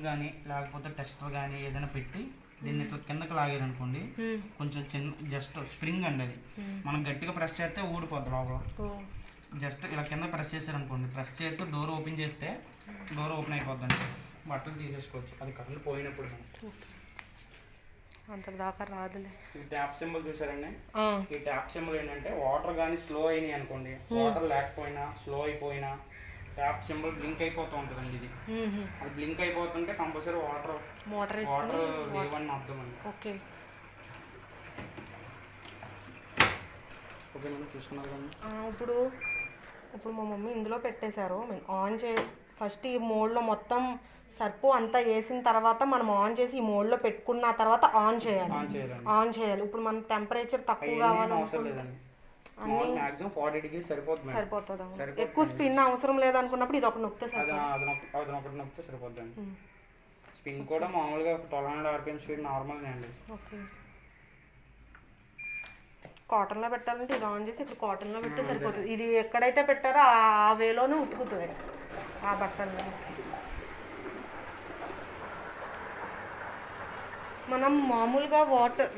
కానీ లేకపోతే టెస్టర్ కానీ ఏదైనా పెట్టి దీన్ని ఇట్లా కిందకి లాగారనుకోండి, కొంచెం చిన్న జస్ట్ స్ప్రింగ్ అండి అది. మనం గట్టిగా ప్రెస్ చేస్తే ఊడిపోద్ది లోపల. జస్ట్ ఇలా కింద ప్రెస్ చేశారనుకోండి, ప్రెస్ చేస్తే డోర్ ఓపెన్ చేస్తే డోర్ ఓపెన్ అయిపోద్దండి. బట్టలు తీసేసుకోవచ్చు. అది కరెంట్ పోయినప్పుడు అంత దాకా రాదులే. ఈ ట్యాప్ సింబల్ చూసారండి? ఈ ట్యాప్ సింబల్ ఏంటంటే వాటర్ కానీ స్లో అయినాయి అనుకోండి, వాటర్ లేకపోయినా స్లో అయిపోయినా ట్యాప్ సింబల్ బ్లింక్ అయిపోతూ ఉంటుందండి. ఇది అది బ్లింక్ అయిపోతుంటే కంపల్సరీ వాటర్ లేవని అర్థం అండి. ఓకే ఓకే మేడం, చూసుకున్నారు కానీ ఇప్పుడు మా మమ్మీ ఇందులో పెట్టేశారు. ఆన్ ఫస్ట్ ఈ మోడ్లో మొత్తం సర్పు అంతా వేసిన తర్వాత మనం ఆన్ చేసి ఈ మోడ్లో పెట్టుకున్న తర్వాత ఆన్ చేయాలి. ఇప్పుడు మన టెంపరేచర్ తక్కువ కావాలనుకుంటే మాక్సిమం 40 degrees సరిపోతుంది. ఎక్కువ స్పిన్ అవసరం లేదనుకున్నప్పుడు ఇది ఒకటి నొక్కితే నొక్కితే సరిపోద్దండి. స్పిన్ కూడా మామూలుగా 1200 RPM స్పీడ్ నార్మల్నే అండి. ఓకే, కాటన్లో పెట్టాలంటే ఇది ఆన్ చేసి ఇక్కడ కాటన్లో పెడితే సరిపోతుంది. ఇది ఎక్కడైతే పెట్టారో ఆ వేలోనే ఉతుకుతుంది ఆ బట్టల్లో. మనం మామూలుగా వాటర్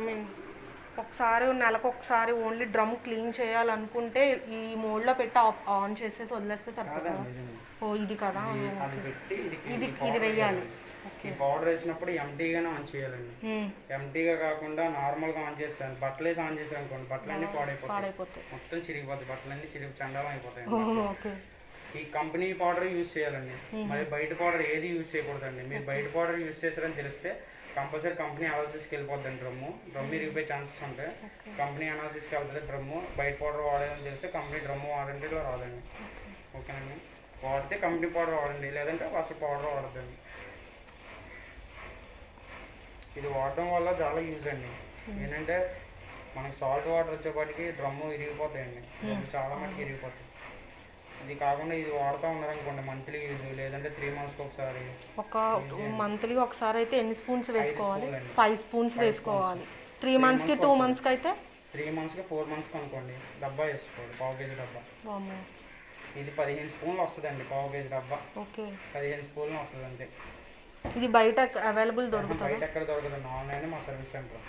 ఒకసారి నెలకు ఒకసారి ఓన్లీ డ్రమ్ క్లీన్ చేయాలనుకుంటే ఈ మోడ్లో పెట్టి ఆన్ చేసేసి వదిలేస్తే సరిపోతుంది. ఇది కదా, ఇది వెయ్యాలి. పౌడర్ వేసినప్పుడు ఎంటీగానే ఆన్ చేయాలండి. ఎంటీగా కాకుండా నార్మల్గా ఆన్ చేస్తాను. బట్టలు వేసి ఆన్ చేసాను అనుకోండి, బట్టలన్నీ పాడైపోతాయి, మొత్తం చిరిగిపోతాయి, బట్టలన్నీ చండాలం అయిపోతాయి. ఈ కంపెనీ పౌడర్ యూజ్ చేయాలండి. మరి బయట పౌడర్ ఏది యూజ్ చేయకూడదండి. మీరు బయట పౌడర్ యూజ్ చేశారని తెలిస్తే కంపల్సరీ కంపెనీ అనాలిసిస్కి వెళ్ళిపోద్దండి. డ్రమ్ ఇరిగిపోయే ఛాన్సెస్ ఉంటాయి. కంపెనీ అనాలిసిస్కి వెళ్తుంది డ్రమ్ము. బయట పౌడర్ వాడేదని తెలిస్తే కంపెనీ డ్రమ్ము వాడండి, రాదండి. ఓకేనండి, వాడితే కంపెనీ పౌడర్ వాడండి, లేదంటే అసలు పౌడర్ వాడద్దండి. ఇది వాడడం వల్ల చాలా యూజ్ అండి. ఏంటంటే మనకి సాల్ట్ వాటర్ వచ్చేపాటికి డ్రమ్ము ఇరిగిపోతాయండి, చాలా మటుకు ఇరిగిపోతాయి. ఇది కాకుండా ఇది వాడుతూ ఉన్నారనుకోండి, మంత్లీ యూజ్, లేదంటే 3 monthsకి ఒకసారి. మంత్లీ ఒకసారి అయితే ఎన్ని స్పూన్స్ వేసుకోవాలి? 5 స్పూన్స్ వేసుకోవాలి. 3 monthsకి 2 monthsకి అయితే 3 monthsకి 4 monthsకి అనుకోండి, డబ్బా వేసుకోవాలి, 1/2 kg డబ్బా. ఇది 15 స్పూన్లు వస్తుందండి, 1/2 kg డబ్బా. ఓకే, 15 స్పూన్లు వస్తుంది అంతే. ఇది బయట అవైలబుల్ దొరుకుతుంది? బయట ఎక్కడ దొరకదండి, ఆన్లైన్. మా సర్వీస్ సెంటర్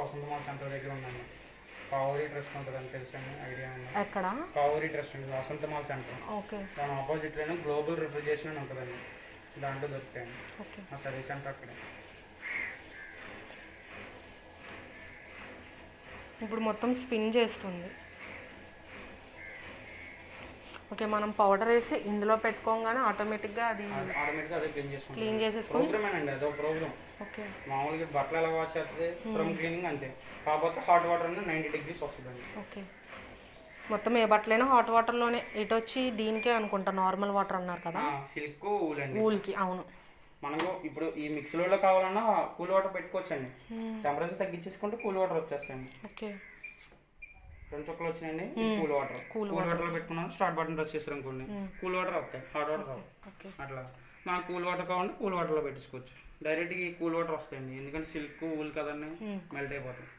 వసంత మాల్ సెంటర్ దగ్గర ఉందండి. కావూరి ట్రస్ట్ ఉంటుంది అని తెలుసండి, ఐడియా ఉంది? ఎక్కడ? కావూరి ట్రస్ట్ అండి, వసంత మాల్ సెంటర్. ఓకే, దాని ఆపోజిట్లోనే గ్లోబల్ రిఫ్రిజరేషన్ అని ఉంటుందండి, దాంట్లో దొరుకుతాయండి. మా సర్వీస్ సెంటర్ అక్కడే. ఇప్పుడు మొత్తం స్పిన్ చేస్తుంది. ఓకే, మనం పౌడర్ వేసి ఇందులో పెట్టుకోగానే ఆటోమేటిక్గా అదే క్లీన్ చేసేసుకొని అండి. అదో ప్రోగ్రామ్. ఓకే, మామూలుగా బట్టలు ఎలా వాష్ చేస్తుంది ఫ్రమ్ క్లీనింగ్ అంతే. కాకపోతే హాట్ వాటర్ 90 degrees వస్తుందండి. ఓకే, మొత్తం ఏ బట్టలైనా హాట్ వాటర్లోనే. ఇటు వచ్చి దీనికే అనుకుంటా నార్మల్ వాటర్ అన్నారు కదా, సిల్క్ ఊల్ అండి. ఊల్కి. అవును, మనకు ఇప్పుడు ఈ మిక్సీలో కావాలన్నా కూల్ వాటర్ పెట్టుకోవచ్చండి. టెంపరేచర్ తగ్గించేసుకుంటే కూల్ వాటర్ వచ్చేస్తాయండి. ఓకే, 2 చుక్కలు వచ్చినాయండి. కూల్ వాటర్లో పెట్టుకున్నాను, స్టార్ట్ బటన్ ప్రెస్ చేస్తారు అనుకోండి, కూల్ వాటర్ వస్తాయి, హాట్ వాటర్ రావు. అట్లా మనకు కూల్ వాటర్ కావాలంటే కూల్ వాటర్లో పెట్టించుకోవచ్చు. డైరెక్ట్గా ఈ కూల్ వాటర్ వస్తాయండి, ఎందుకంటే సిల్క్ ఊల్ కదండి, మెల్ట్ అయిపోతాయి.